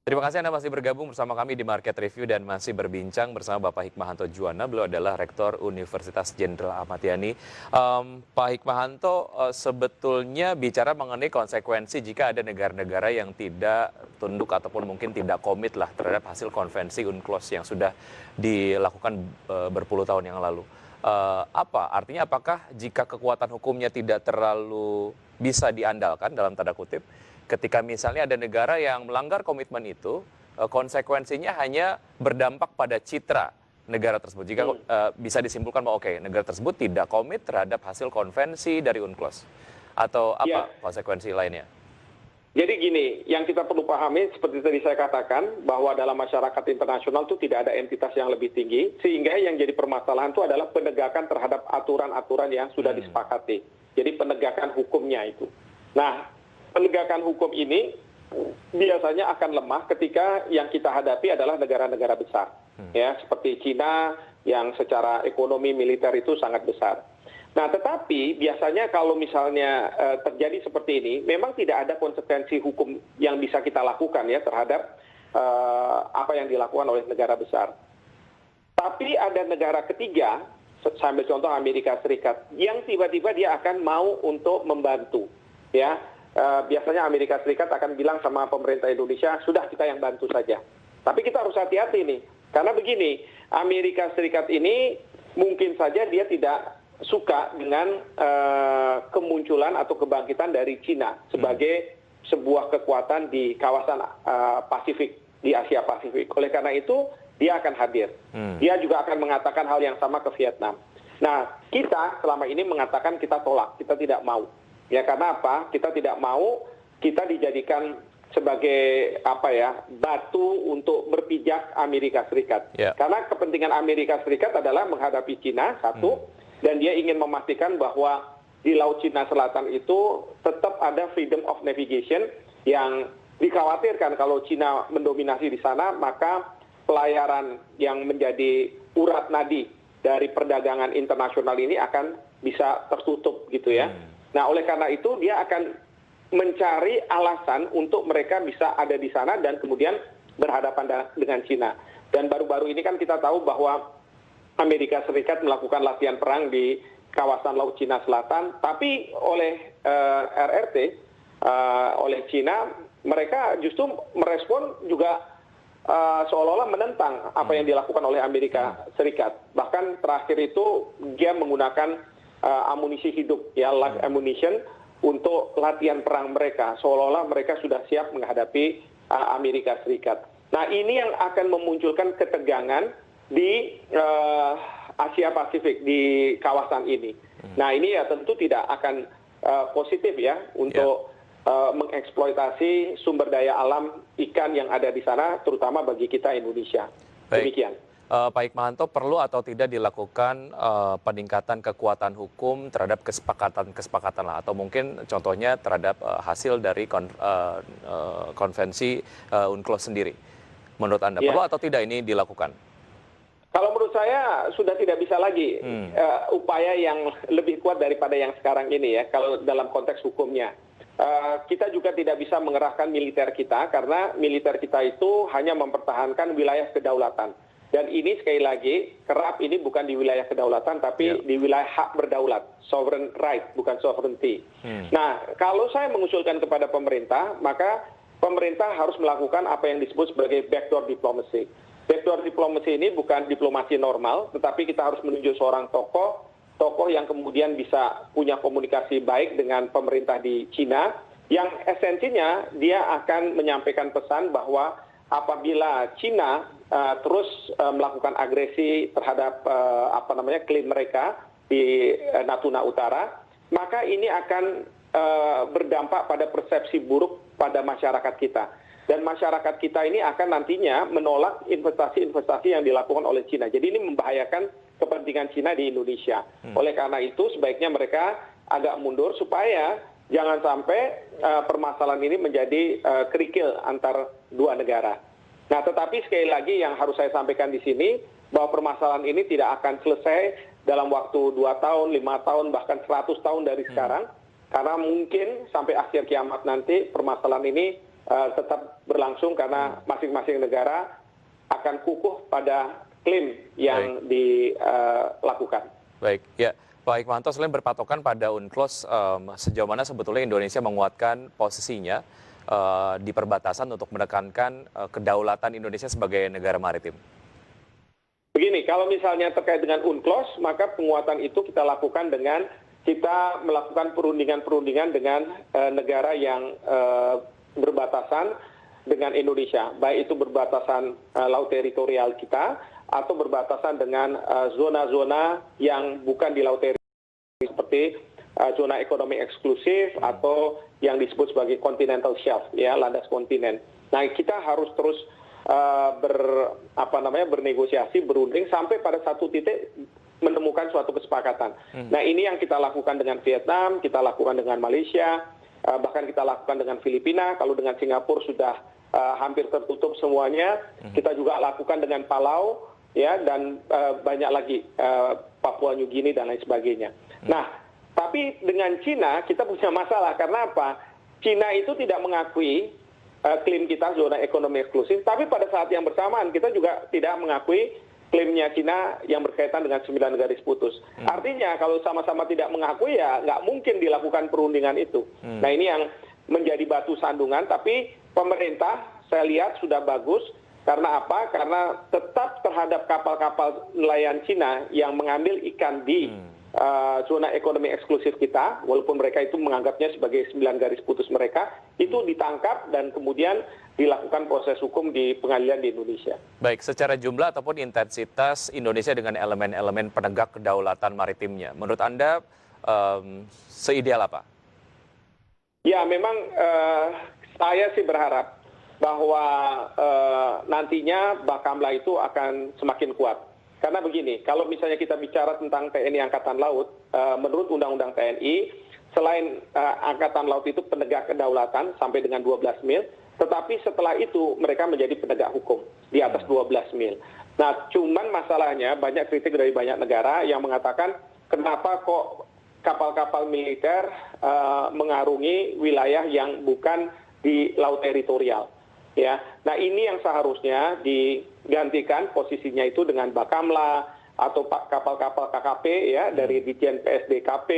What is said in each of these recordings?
Terima kasih Anda masih bergabung bersama kami di Market Review dan masih berbincang bersama Bapak Hikmahanto Juwana. Beliau adalah Rektor Universitas Jenderal Ahmad Yani. Pak Hikmahanto, sebetulnya bicara mengenai konsekuensi jika ada negara-negara yang tidak tunduk ataupun mungkin tidak komit lah terhadap hasil konvensi UNCLOS yang sudah dilakukan berpuluh tahun yang lalu. Artinya apakah jika kekuatan hukumnya tidak terlalu bisa diandalkan dalam tanda kutip, ketika misalnya ada negara yang melanggar komitmen itu, konsekuensinya hanya berdampak pada citra negara tersebut. Jika bisa disimpulkan bahwa negara tersebut tidak komit terhadap hasil konvensi dari UNCLOS. Atau apa konsekuensi lainnya? Jadi gini, yang kita perlu pahami seperti tadi saya katakan, bahwa dalam masyarakat internasional itu tidak ada entitas yang lebih tinggi, sehingga yang jadi permasalahan itu adalah penegakan terhadap aturan-aturan yang sudah disepakati. Jadi penegakan hukumnya itu. Nah, penegakan hukum ini biasanya akan lemah ketika yang kita hadapi adalah negara-negara besar, ya seperti Cina yang secara ekonomi militer itu sangat besar. Nah, tetapi biasanya kalau misalnya terjadi seperti ini, memang tidak ada konsekuensi hukum yang bisa kita lakukan ya terhadap apa yang dilakukan oleh negara besar. Tapi ada negara ketiga, sambil contoh Amerika Serikat, yang tiba-tiba dia akan mau untuk membantu, ya. Biasanya Amerika Serikat akan bilang sama pemerintah Indonesia, sudah kita yang bantu saja. Tapi kita harus hati-hati nih, karena begini, Amerika Serikat ini mungkin saja dia tidak suka dengan kemunculan atau kebangkitan dari Cina sebagai sebuah kekuatan di kawasan Pasifik, di Asia Pasifik. Oleh karena itu, dia akan hadir. Dia juga akan mengatakan hal yang sama ke Vietnam. Nah, kita selama ini mengatakan kita tolak, kita tidak mau. Ya karena apa? Kita tidak mau kita dijadikan sebagai batu untuk berpijak Amerika Serikat. Karena kepentingan Amerika Serikat adalah menghadapi Cina satu, dan dia ingin memastikan bahwa di Laut Cina Selatan itu tetap ada freedom of navigation yang dikhawatirkan kalau Cina mendominasi di sana, maka pelayaran yang menjadi urat nadi dari perdagangan internasional ini akan bisa tertutup gitu ya. Nah, oleh karena itu dia akan mencari alasan untuk mereka bisa ada di sana dan kemudian berhadapan dengan Cina. Dan baru-baru ini kan kita tahu bahwa Amerika Serikat melakukan latihan perang di kawasan Laut Cina Selatan, tapi oleh RRT, oleh Cina, mereka justru merespon juga seolah-olah menentang apa yang dilakukan oleh Amerika Serikat. Bahkan terakhir itu dia menggunakan amunisi hidup, ya live ammunition, untuk latihan perang mereka, seolah-olah mereka sudah siap menghadapi Amerika Serikat. Nah, ini yang akan memunculkan ketegangan di Asia Pasifik, di kawasan ini. Nah, ini ya tentu tidak akan positif ya untuk mengeksploitasi sumber daya alam ikan yang ada di sana, terutama bagi kita Indonesia. Demikian. Pak Hikmahanto, perlu atau tidak dilakukan peningkatan kekuatan hukum terhadap kesepakatan lah, atau mungkin contohnya terhadap hasil dari konvensi UNCLOS sendiri? Menurut Anda, perlu atau tidak ini dilakukan? Kalau menurut saya sudah tidak bisa lagi upaya yang lebih kuat daripada yang sekarang ini ya, kalau dalam konteks hukumnya. Kita juga tidak bisa mengerahkan militer kita, karena militer kita itu hanya mempertahankan wilayah kedaulatan. Dan ini sekali lagi, kerap ini bukan di wilayah kedaulatan, tapi di wilayah hak berdaulat, sovereign right, bukan sovereignty. Nah, kalau saya mengusulkan kepada pemerintah, maka pemerintah harus melakukan apa yang disebut sebagai backdoor diplomacy. Backdoor diplomacy ini bukan diplomasi normal, tetapi kita harus menunjuk seorang tokoh yang kemudian bisa punya komunikasi baik dengan pemerintah di Cina, yang esensinya dia akan menyampaikan pesan bahwa apabila Cina terus melakukan agresi terhadap klaim mereka di Natuna Utara, maka ini akan berdampak pada persepsi buruk pada masyarakat kita. Dan masyarakat kita ini akan nantinya menolak investasi-investasi yang dilakukan oleh Cina. Jadi ini membahayakan kepentingan Cina di Indonesia. Oleh karena itu sebaiknya mereka agak mundur supaya jangan sampai permasalahan ini menjadi kerikil antar dua negara. Nah, tetapi sekali lagi yang harus saya sampaikan di sini, bahwa permasalahan ini tidak akan selesai dalam waktu 2 tahun, 5 tahun, bahkan 100 tahun dari sekarang. Karena mungkin sampai akhir kiamat nanti permasalahan ini tetap berlangsung karena masing-masing negara akan kukuh pada klaim yang dilakukan. Baik, ya. Pak Hikmahanto, selain berpatokan pada UNCLOS, sejauh mana sebetulnya Indonesia menguatkan posisinya di perbatasan untuk menekankan kedaulatan Indonesia sebagai negara maritim? Begini, kalau misalnya terkait dengan UNCLOS, maka penguatan itu kita lakukan dengan kita melakukan perundingan-perundingan dengan negara yang berbatasan dengan Indonesia, baik itu berbatasan laut teritorial kita atau berbatasan dengan zona-zona yang bukan di laut teritorial seperti zona ekonomi eksklusif atau yang disebut sebagai continental shelf, ya, landas kontinen. Nah, kita harus terus bernegosiasi, berunding sampai pada satu titik menemukan suatu kesepakatan. Nah, ini yang kita lakukan dengan Vietnam, kita lakukan dengan Malaysia, bahkan kita lakukan dengan Filipina. Kalau dengan Singapura sudah hampir tertutup semuanya. Kita juga lakukan dengan Palau, ya, dan banyak lagi Papua New Guinea dan lain sebagainya. Nah, tapi dengan Cina kita punya masalah karena apa? Cina itu tidak mengakui klaim kita zona ekonomi eksklusif, tapi pada saat yang bersamaan kita juga tidak mengakui klaimnya Cina yang berkaitan dengan 9 garis putus. Artinya kalau sama-sama tidak mengakui, ya nggak mungkin dilakukan perundingan itu. Nah, ini yang menjadi batu sandungan, tapi pemerintah saya lihat sudah bagus. Karena apa? Karena tetap terhadap kapal-kapal nelayan Cina yang mengambil ikan di zona ekonomi eksklusif kita, walaupun mereka itu menganggapnya sebagai 9 garis putus mereka, itu ditangkap dan kemudian dilakukan proses hukum di pengadilan di Indonesia. Baik, secara jumlah ataupun intensitas Indonesia dengan elemen-elemen penegak kedaulatan maritimnya, menurut Anda seideal apa? Ya, memang saya sih berharap bahwa nantinya Bakamla itu akan semakin kuat. Karena begini, kalau misalnya kita bicara tentang TNI Angkatan Laut, menurut Undang-Undang TNI, selain Angkatan Laut itu penegak kedaulatan sampai dengan 12 mil, tetapi setelah itu mereka menjadi penegak hukum di atas 12 mil. Nah, cuman masalahnya banyak kritik dari banyak negara yang mengatakan kenapa kok kapal-kapal militer mengarungi wilayah yang bukan di laut teritorial. Ya, nah ini yang seharusnya digantikan posisinya itu dengan Bakamla atau kapal-kapal KKP, ya, dari Ditjen PSDKP,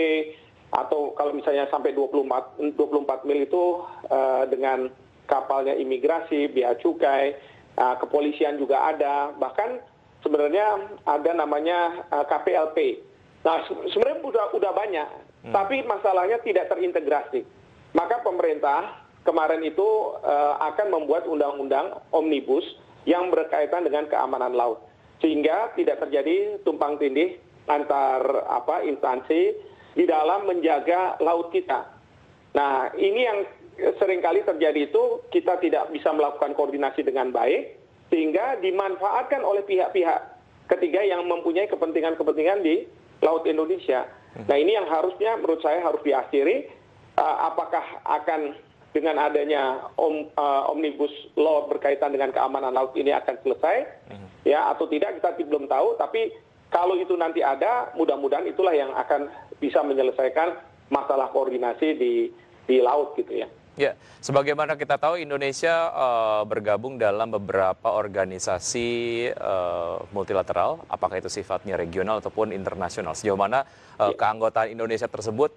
atau kalau misalnya sampai 24 mil itu dengan kapalnya imigrasi, bea cukai, kepolisian juga ada, bahkan sebenarnya ada namanya KPLP. Nah, sebenarnya udah banyak, tapi masalahnya tidak terintegrasi. Maka pemerintah kemarin itu akan membuat undang-undang omnibus yang berkaitan dengan keamanan laut, sehingga tidak terjadi tumpang tindih antar instansi di dalam menjaga laut kita. Nah, ini yang seringkali terjadi itu kita tidak bisa melakukan koordinasi dengan baik, sehingga dimanfaatkan oleh pihak-pihak ketiga yang mempunyai kepentingan-kepentingan di laut Indonesia. Nah, ini yang harusnya menurut saya harus diakhiri. Apakah akan dengan adanya omnibus law berkaitan dengan keamanan laut ini akan selesai, ya, atau tidak kita belum tahu. Tapi kalau itu nanti ada, mudah-mudahan itulah yang akan bisa menyelesaikan masalah koordinasi di laut gitu ya. Ya, sebagaimana kita tahu Indonesia bergabung dalam beberapa organisasi multilateral, apakah itu sifatnya regional ataupun internasional. Sejauh mana keanggotaan Indonesia tersebut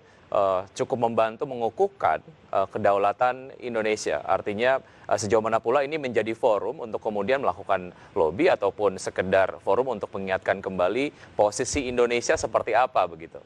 cukup membantu mengukuhkan kedaulatan Indonesia. Artinya sejauh mana pula ini menjadi forum untuk kemudian melakukan lobby ataupun sekedar forum untuk mengingatkan kembali posisi Indonesia seperti apa begitu.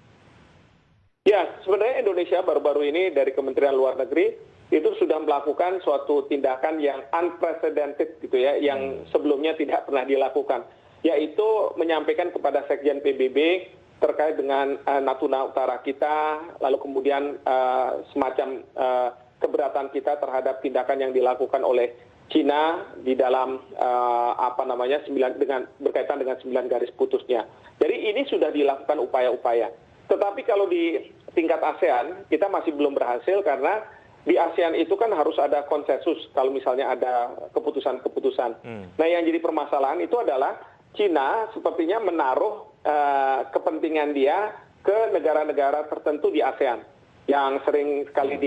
Ya, sebenarnya Indonesia baru-baru ini dari Kementerian Luar Negeri itu sudah melakukan suatu tindakan yang unprecedented gitu ya, yang sebelumnya tidak pernah dilakukan, yaitu menyampaikan kepada Sekjen PBB terkait dengan Natuna Utara kita, lalu kemudian semacam keberatan kita terhadap tindakan yang dilakukan oleh Cina di dalam berkaitan dengan 9 garis putusnya. Jadi ini sudah dilakukan upaya-upaya. Tetapi kalau di tingkat ASEAN kita masih belum berhasil karena di ASEAN itu kan harus ada konsensus kalau misalnya ada keputusan-keputusan. Nah, yang jadi permasalahan itu adalah Cina sepertinya menaruh kepentingan dia ke negara-negara tertentu di ASEAN. Yang sering sekali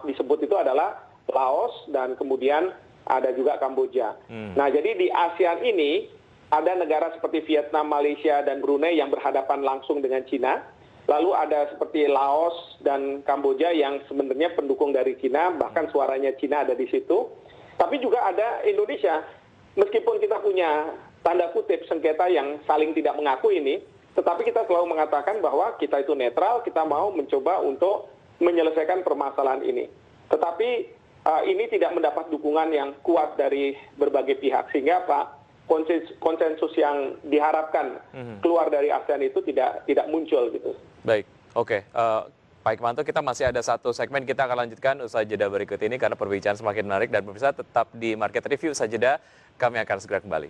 disebut itu adalah Laos, dan kemudian ada juga Kamboja. Nah, jadi di ASEAN ini ada negara seperti Vietnam, Malaysia, dan Brunei yang berhadapan langsung dengan Cina. Lalu ada seperti Laos dan Kamboja yang sebenarnya pendukung dari Cina, bahkan suaranya Cina ada di situ. Tapi juga ada Indonesia. Meskipun kita punya tanda kutip sengketa yang saling tidak mengaku ini, tetapi kita selalu mengatakan bahwa kita itu netral, kita mau mencoba untuk menyelesaikan permasalahan ini. Tetapi ini tidak mendapat dukungan yang kuat dari berbagai pihak, sehingga konsensus yang diharapkan keluar dari ASEAN itu tidak muncul gitu. Baik, oke. Pak Hikmahanto, kita masih ada satu segmen, kita akan lanjutkan usai jeda berikut ini karena perbincangan semakin menarik, dan pemirsa tetap di Market Review. Usai jeda, kami akan segera kembali.